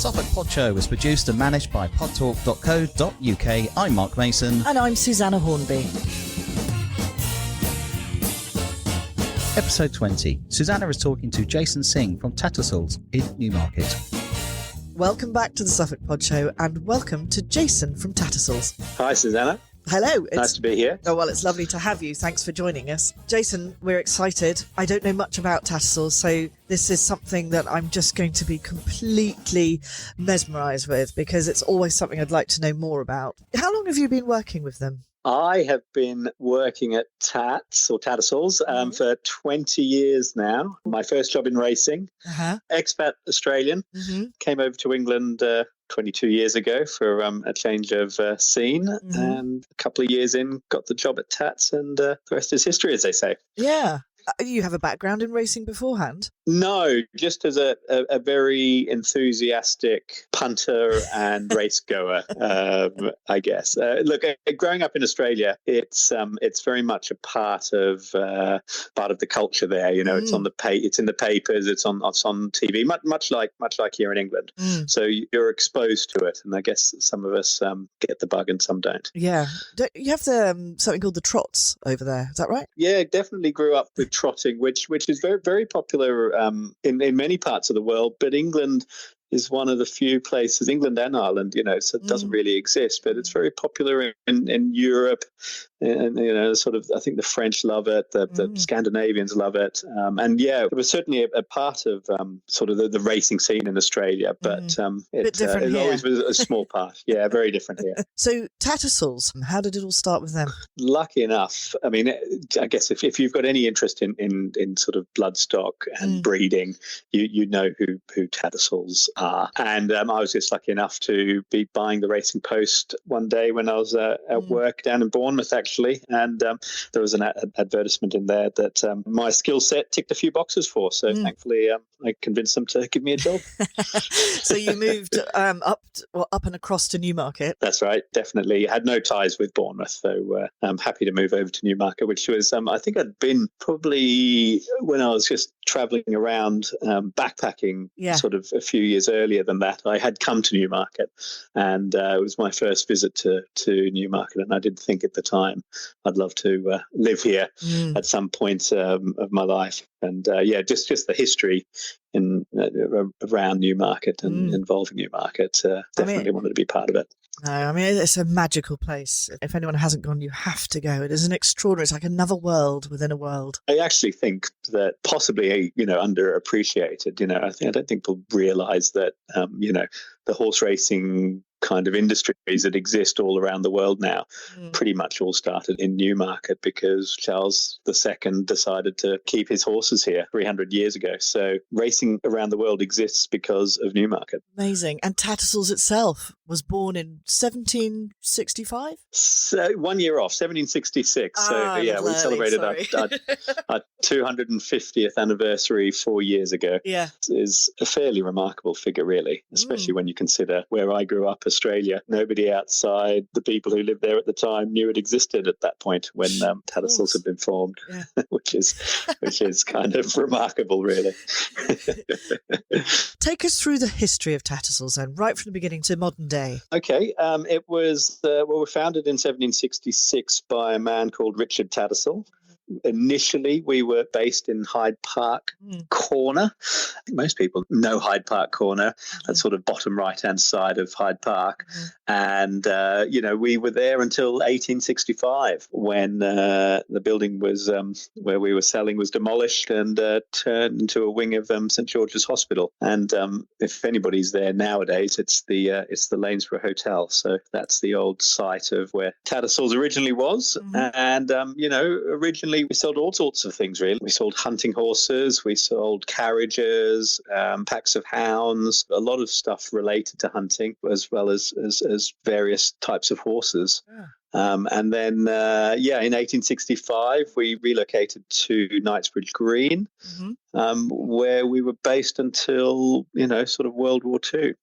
Suffolk Pod Show is produced and managed by podtalk.co.uk. I'm Mark Mason. And I'm Susanna Hornby. Episode 20. Susanna is talking to Jason Singh from Tattersalls in Newmarket. Welcome back to the Suffolk Pod Show and welcome to Jason from Tattersalls. Hi, Susanna. Hello. Nice to be here. Oh, well, it's lovely to have you. Thanks for joining us. Jason, we're excited. I don't know much about Tattersalls, so this is something that I'm just going to be completely mesmerised with because it's always something I'd like to know more about. How long have you been working with them? I have been working at Tattersalls for 20 years now. My first job in racing, expat Australian, came over to England 22 years ago for a change of scene, and a couple of years in, got the job at Tats, and the rest is history, as they say. Yeah. You have a background in racing beforehand? No, just as a very enthusiastic punter and race goer, I guess. Look, growing up in Australia, it's very much a part of the culture there. You know, it's on it's in the papers, it's on TV, much like here in England. So you're exposed to it, and I guess some of us get the bug and some don't. Yeah, you have something called the trots over there. Is that right? Yeah, definitely grew up with trotting, which is very, very popular in many parts of the world, but England is one of the few places, England and Ireland, you know, so it doesn't really exist, but it's very popular in Europe, and you know, sort of, I think the French love it, the Scandinavians love it, and yeah, it was certainly a part of sort of the racing scene in Australia, but it always was a small part. Yeah, very different here. So Tattersalls, how did it all start with them? Lucky enough, I mean, I guess if you've got any interest in sort of bloodstock and breeding, you know who Tattersalls are. And I was just lucky enough to be buying the Racing Post one day when I was at work down in Bournemouth, actually. And there was an advertisement in there that my skill set ticked a few boxes for. So thankfully, I convinced them to give me a job. So you moved up and across to Newmarket. That's right. Definitely had no ties with Bournemouth. So I'm happy to move over to Newmarket, which was, I think I'd been probably when I was just travelling around backpacking sort of a few years earlier than that. I had come to Newmarket, and it was my first visit to Newmarket, and I did think at the time I'd love to live here at some point of my life. And just the history around Newmarket and involving Newmarket, definitely wanted to be part of it. No, I mean, it's a magical place. If anyone hasn't gone, you have to go. It is an extraordinary, it's like another world within a world. I actually think that possibly, underappreciated, I don't think people realise that, the horse racing kind of industries that exist all around the world now pretty much all started in Newmarket because Charles II decided to keep his horses here 300 years ago. So racing around the world exists because of Newmarket. Amazing. And Tattersall's itself was born in 1765? So 1 year off, 1766. We celebrated our 250th anniversary 4 years ago. Yeah. Is a fairly remarkable figure, really, especially when you consider where I grew up, Australia. Nobody outside the people who lived there at the time knew it existed at that point when Tattersalls had been formed, which is kind of remarkable, really. Take us through the history of Tattersall's then, right from the beginning to modern day. Okay, it was we were founded in 1766 by a man called Richard Tattersall. Initially, we were based in Hyde Park Corner. I think most people know Hyde Park Corner, that sort of bottom right-hand side of Hyde Park. And, we were there until 1865 when the building was where we were selling was demolished and turned into a wing of St George's Hospital. And if anybody's there nowadays, it's the Lanesborough Hotel. So that's the old site of where Tattersall's originally was. And, originally we sold all sorts of things, really. We sold hunting horses, we sold carriages, packs of hounds, a lot of stuff related to hunting, as well as various types of horses. And then, in 1865, we relocated to Knightsbridge Green, where we were based until, sort of World War II.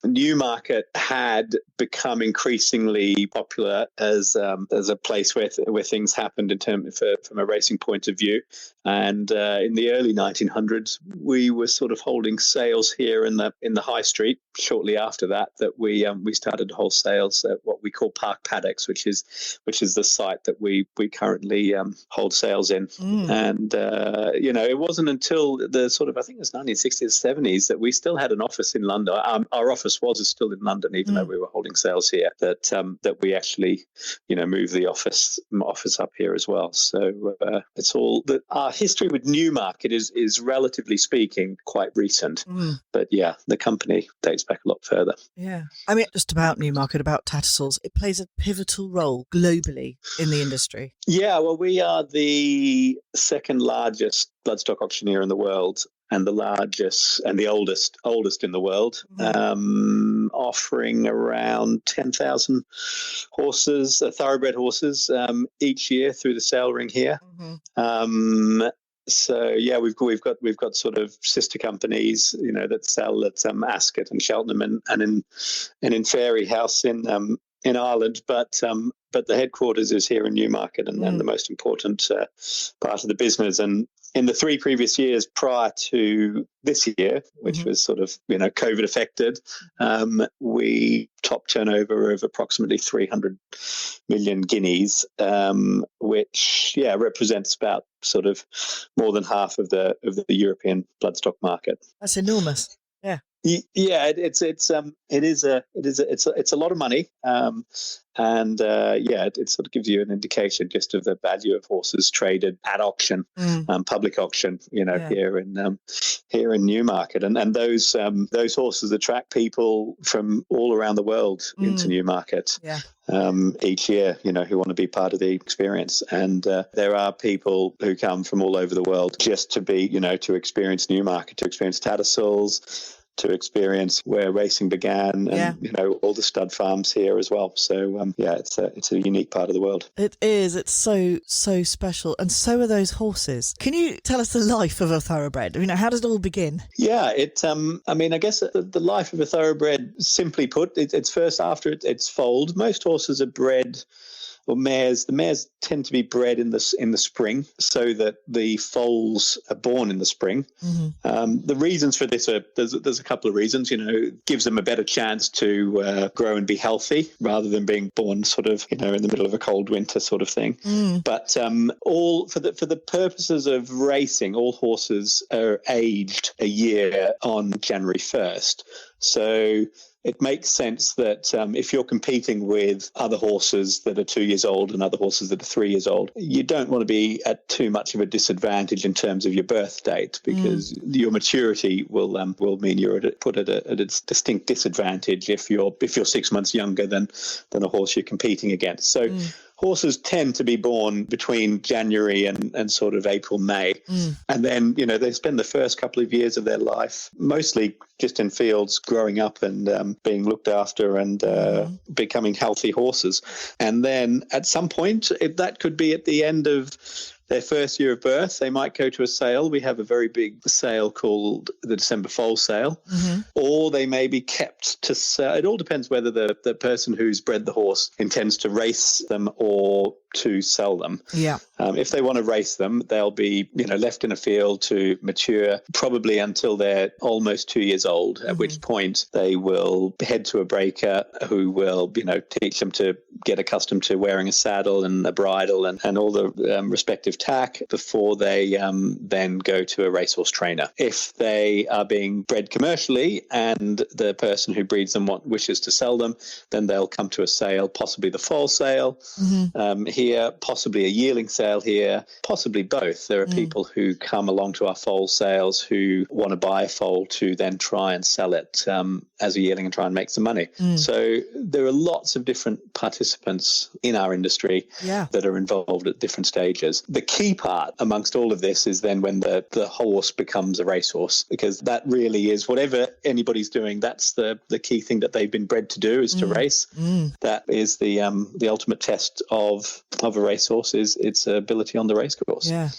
Newmarket had become increasingly popular as a place where things happened from a racing point of view. And in the early 1900s, we were sort of holding sales here in the high street. Shortly after that, we started to hold sales at what we call Park Paddocks, which is the site that we currently hold sales in. And it wasn't until the sort of, I think it was 1960s, 70s, that we still had an office in London. Our office was still in London, even though we were holding sales here. That we actually, moved the office up here as well. So it's all that our history with Newmarket is relatively speaking quite recent. But yeah, the company dates back a lot further. Yeah, I mean, just about Newmarket, about Tattersall's, it plays a pivotal role globally in the industry. Yeah, well, we are the second largest bloodstock auctioneer in the world, and the largest and the oldest in the world, offering around 10,000 horses, thoroughbred horses, each year through the sale ring here. So yeah, we've got sort of sister companies, that sell at Ascot and Cheltenham and in Fairyhouse in Ireland, but the headquarters is here in Newmarket, and the most important part of the business. And in the 3 previous years prior to this year, which was sort of, COVID affected, we top turnover of approximately 300 million guineas, which represents about sort of more than half of the European bloodstock market. That's enormous. Yeah. Yeah, it's a lot of money, and it sort of gives you an indication just of the value of horses traded at auction, public auction, here in Newmarket, and those horses attract people from all around the world into Newmarket. Yeah. Each year, who want to be part of the experience. And there are people who come from all over the world just to be, to experience Newmarket, to experience Tattersalls, to experience where racing began, and all the stud farms here as well. So it's a unique part of the world. It is. It's so special, and so are those horses. Can you tell us the life of a thoroughbred? How does it all begin? Yeah, I guess the life of a thoroughbred, simply put, it's first after it's foaled. Most horses are bred, or mares. The mares tend to be bred in the spring, so that the foals are born in the spring. The reasons for this are there's a couple of reasons. Gives them a better chance to grow and be healthy, rather than being born sort of in the middle of a cold winter sort of thing. But all for the purposes of racing, all horses are aged a year on January 1st. So it makes sense that if you're competing with other horses that are 2 years old and other horses that are 3 years old, you don't want to be at too much of a disadvantage in terms of your birth date, because your maturity will mean you're put at a distinct disadvantage if you're 6 months younger than a horse you're competing against. So horses tend to be born between January and sort of April, May. And then, they spend the first couple of years of their life mostly just in fields, growing up and being looked after and becoming healthy horses. And then at some point, that could be at the end of their first year of birth, they might go to a sale. We have a very big sale called the December foal sale, or they may be kept to sell. It all depends whether the person who's bred the horse intends to race them or to sell them. Yeah. If they want to race them, they'll be, left in a field to mature probably until they're almost 2 years old, at which point they will head to a breaker who will, teach them to get accustomed to wearing a saddle and a bridle and all the respective tack before they then go to a racehorse trainer. If they are being bred commercially and the person who breeds them wishes to sell them, then they'll come to a sale, possibly the foal sale. here, possibly a yearling sale here, possibly both. There are people who come along to our foal sales who want to buy a foal to then try and sell it as a yearling and try and make some money. So there are lots of different participants in our industry that are involved at different stages. The key part amongst all of this is then when the horse becomes a racehorse, because that really is whatever anybody's doing, that's the key thing that they've been bred to do, is to race. That is the ultimate test of a racehorse, is its ability on the racecourse. Yeah.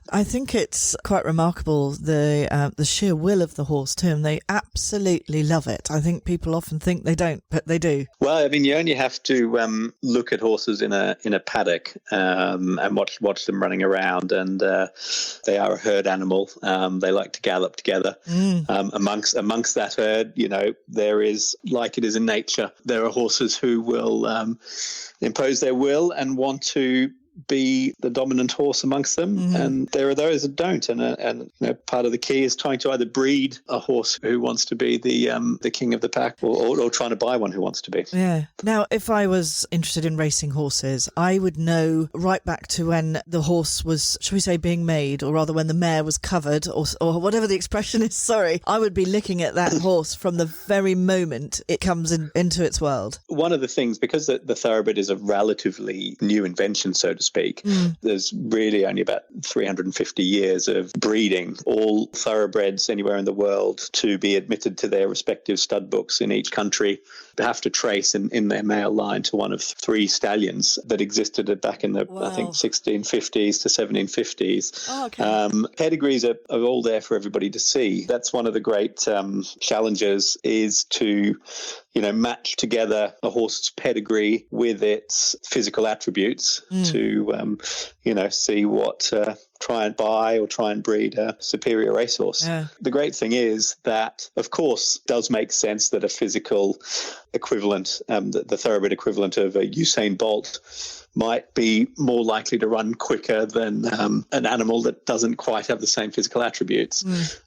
I think it's quite remarkable, the sheer will of the horse too, and they absolutely love it. I think people often think they don't, but they do. Well, I mean, you only have to look at horses in a paddock and watch them running around, and they are a herd animal. They like to gallop together. Amongst that herd, there is, like it is in nature, there are horses who will impose their will and want to be the dominant horse amongst them, and there are those that don't. And part of the key is trying to either breed a horse who wants to be the king of the pack, or trying to buy one who wants to be. Yeah. Now, if I was interested in racing horses, I would know right back to when the horse was, shall we say, being made, or rather when the mare was covered, or whatever the expression is. Sorry, I would be looking at that horse from the very moment it comes into its world. One of the things, because the thoroughbred is a relatively new invention, so to speak, there's really only about 350 years of breeding all thoroughbreds anywhere in the world to be admitted to their respective stud books in each country. They have to trace in their male line to one of 3 stallions that existed back in the, I think, 1650s to 1750s. Oh, okay. Pedigrees are all there for everybody to see. That's one of the great challenges, is to match together a horse's pedigree with its physical attributes to see what try and buy or try and breed a superior racehorse. Yeah. The great thing is that, of course, it does make sense that a physical equivalent, the thoroughbred equivalent of a Usain Bolt, might be more likely to run quicker than an animal that doesn't quite have the same physical attributes.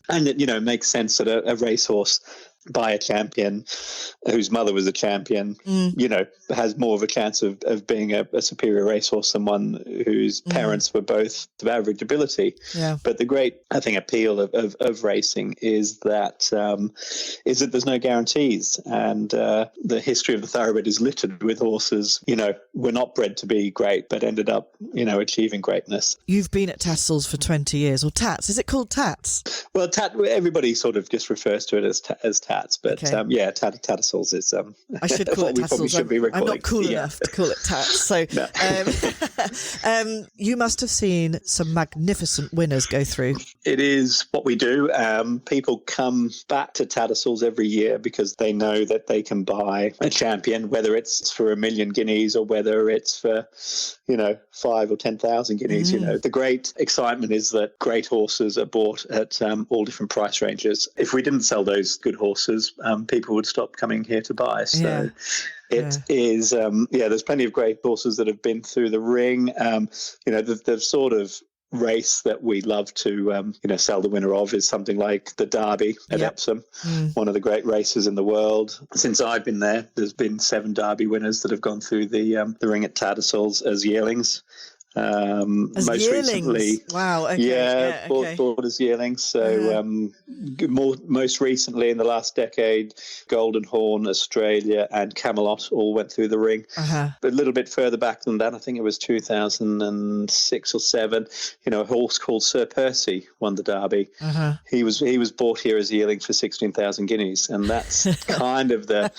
And it makes sense that a racehorse by a champion whose mother was a champion, has more of a chance of being a superior racehorse than one whose parents were both of average ability. Yeah. But the great, I think, appeal of racing is that there's no guarantees, and the history of the thoroughbred is littered with horses, were not bred to be great, but ended up, achieving greatness. You've been at Tattersall's for 20 years, or Tats. Is it called Tats? Well, everybody sort of just refers to it as Tats. But okay. Tattersalls is I should call it Tatterssalls. I'm not cool enough to call it Tats. So you must have seen some magnificent winners go through. It is what we do. People come back to Tattersall's every year because they know that they can buy a champion, whether it's for $1 million guineas or whether it's for 5 or 10,000 guineas. The great excitement is that great horses are bought at all different price ranges. If we didn't sell those good horses, people would stop coming here to buy. So it is, there's plenty of great horses that have been through the ring. The sort of race that we love to, sell the winner of is something like the Derby at Epsom, one of the great races in the world. Since I've been there's been 7 Derby winners that have gone through the ring at Tattersalls as yearlings. As most yearlings? Recently, wow, okay. Bought as yearlings. So most recently in the last decade, Golden Horn, Australia and Camelot all went through the ring. But a little bit further back than that, I think it was 2006 or 7, a horse called Sir Percy won the Derby. He was bought here as a yearling for 16,000 guineas, and that's kind of the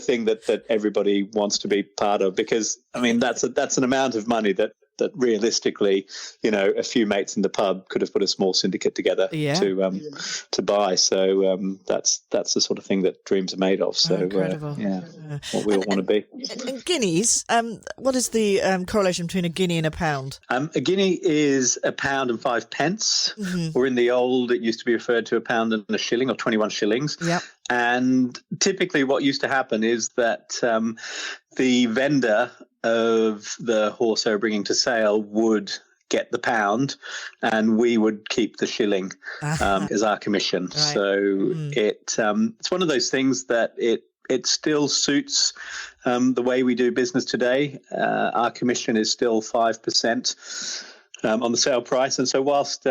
thing that everybody wants to be part of, because I mean that's an amount of money that realistically, a few mates in the pub could have put a small syndicate together to buy. So that's the sort of thing that dreams are made of. So what we all want to be. And guineas, what is the correlation between a guinea and a pound? A guinea is £1.05, or in the old, it used to be referred to £1 and a shilling, or 21 shillings. Yep. And typically what used to happen is that the vendor of the horse they were bringing to sale would get the pound and we would keep the shilling as our commission. Right. So it's one of those things that it it still suits the way we do business today. Our commission is still 5% on the sale price. And so whilst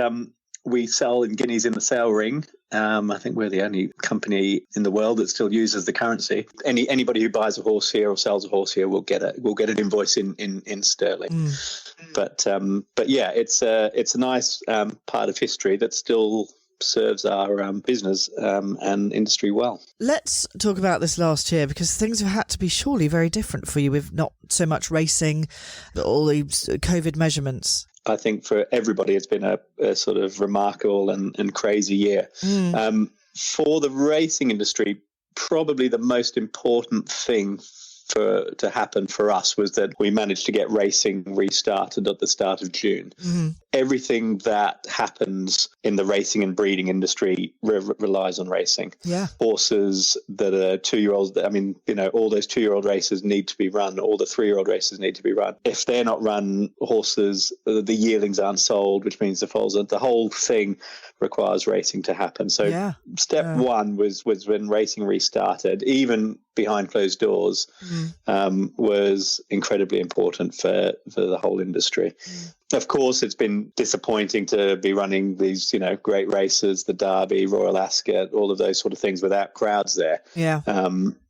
we sell in guineas in the sale ring, I think we're the only company in the world that still uses the currency. Anybody who buys a horse here or sells a horse here will get an invoice in sterling. But yeah, it's a nice part of history that still serves our business and industry well. Let's talk about this last year, because things have had to be surely very different for you with not so much racing, but all these COVID measurements. I think for everybody, it's been a sort of remarkable and crazy year. For the racing industry, probably the most important thing to happen for us was that we managed to get racing restarted at the start of June. Everything that happens in the racing and breeding industry relies on racing. Yeah. Horses that are 2-year-olds, I mean, all those 2-year-old races need to be run. All the 3-year-old races need to be run. If they're not run, horses, the yearlings aren't sold, which means the foals, the whole thing requires racing to happen. So step one was when racing restarted, even behind closed doors, was incredibly important for the whole industry. Of course, it's been disappointing to be running these, great races, the Derby, Royal Ascot, all of those sort of things without crowds there. Yeah.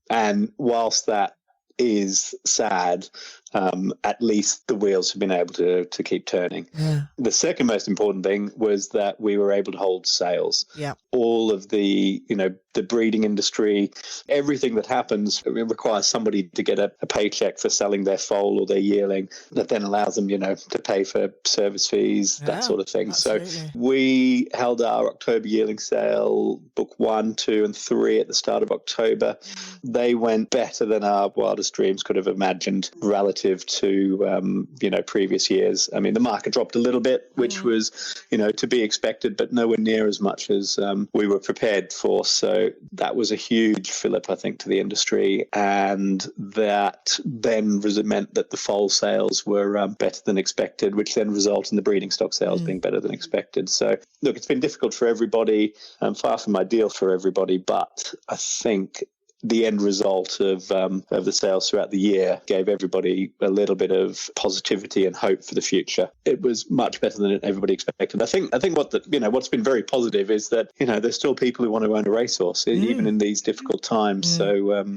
And whilst that is sad, at least the wheels have been able to keep turning. Yeah. The second most important thing was that we were able to hold sales. Yeah. All of the, the breeding industry, everything that happens requires somebody to get a paycheck for selling their foal or their yearling that then allows them, to pay for service fees, that sort of thing. Absolutely. So we held our October yearling sale, book 1, 2 and 3 at the start of October. They went better than our wildest dreams could have imagined relative to, previous years. I mean, the market dropped a little bit, which was, to be expected, but nowhere near as much as we were prepared for. So that was a huge fillip, I think, to the industry. And that then meant that the foal sales were better than expected, which then resulted in the breeding stock sales being better than expected. So, look, it's been difficult for everybody, far from ideal for everybody, but I think the end result of the sales throughout the year gave everybody a little bit of positivity and hope for the future. It was much better than everybody expected. I think what's been very positive is that there's still people who want to own a racehorse even in these difficult times. So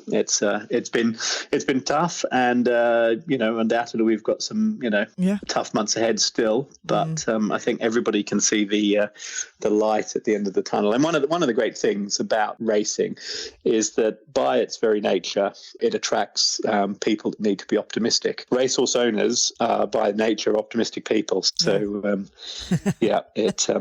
it's been tough, and undoubtedly we've got some tough months ahead still. But I think everybody can see the light at the end of the tunnel. And one of the great things about racing is that by its very nature, it attracts people that need to be optimistic. Racehorse owners are by nature optimistic people. So, it. I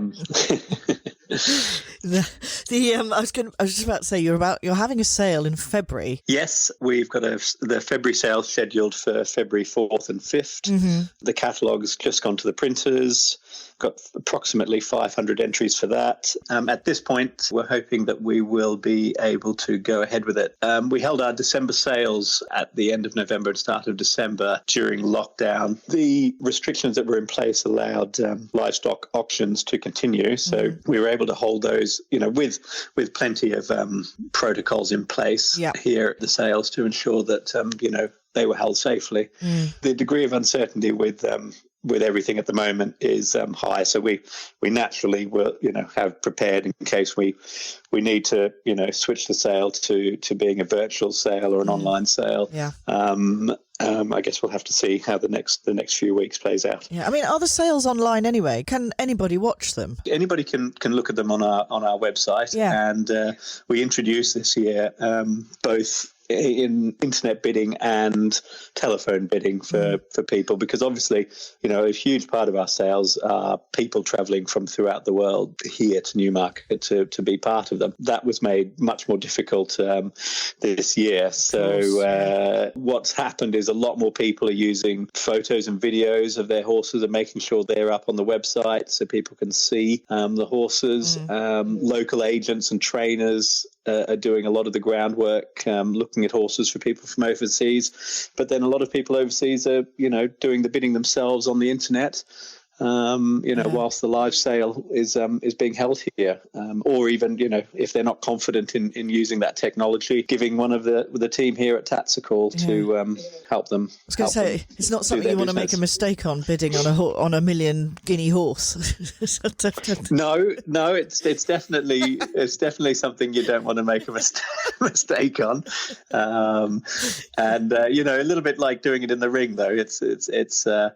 was just about to say you're having a sale in February. Yes, we've got the February sale scheduled for February 4th and 5th. The catalogue's just gone to the printers. Got approximately 500 entries for that. At this point, we're hoping that we will be able to go ahead with it. We held our December sales at the end of November and start of December during lockdown. The restrictions that were in place allowed livestock auctions to continue. So we were able to hold those, with plenty of protocols in place here at the sales to ensure that, they were held safely. The degree of uncertainty with everything at the moment is high, so we naturally will have prepared in case we need to switch the sale to being a virtual sale or an online sale. I guess we'll have to see how the next few weeks plays out. I mean, are the sales online anyway? Can anybody watch them? Anybody can look at them on our website. And we introduced this year both in internet bidding and telephone bidding for people, because obviously, a huge part of our sales are people travelling from throughout the world here to Newmarket to be part of them. That was made much more difficult this year. So what's happened is a lot more people are using photos and videos of their horses and making sure they're up on the website so people can see the horses. Local agents and trainers are doing a lot of the groundwork, looking at horses for people from overseas. But then a lot of people overseas are, doing the bidding themselves on the internet. whilst the live sale is being held here, or even, if they're not confident in using that technology, giving one of the team here at Tattersall to help them. I was going to say, it's not something you want to make a mistake on, bidding on a million guinea horse. No, it's definitely something you don't want to make a mistake on, and a little bit like doing it in the ring, though. It's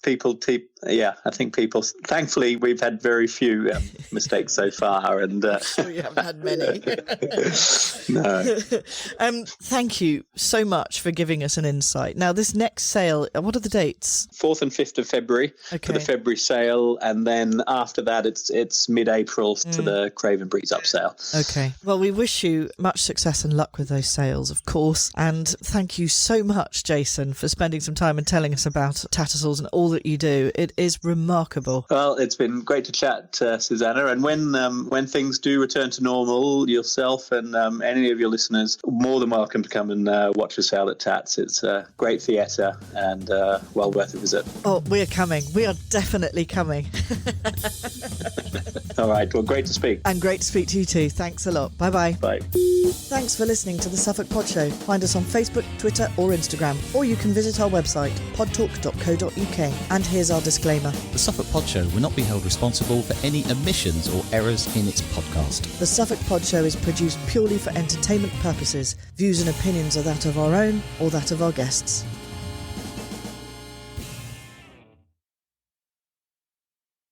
people. I think people. Thankfully, we've had very few mistakes so far, and sure you haven't had many. No. Thank you so much for giving us an insight. Now, this next sale, what are the dates? 4th and 5th of February for the February sale, and then after that, it's mid-April to the Craven Breeze up sale. Okay. Well, we wish you much success and luck with those sales, of course, and thank you so much, Jason, for spending some time and telling us about Tattersalls and all that you do. It is remarkable. Well, it's been great to chat, Susanna, and when things do return to normal, yourself and any of your listeners are more than welcome to come and watch a sale at Tats. It's great theatre and well worth a visit. Oh, we're coming. We are definitely coming. All right. Well, great to speak. And great to speak to you too. Thanks a lot. Bye-bye. Bye. Thanks for listening to the Suffolk Pod Show. Find us on Facebook, Twitter or Instagram, or you can visit our website, podtalk.co.uk. And here's our disclaimer. The Suffolk Pod Show will not be held responsible for any omissions or errors in its podcast. The Suffolk Pod Show is produced purely for entertainment purposes. Views and opinions are that of our own or that of our guests.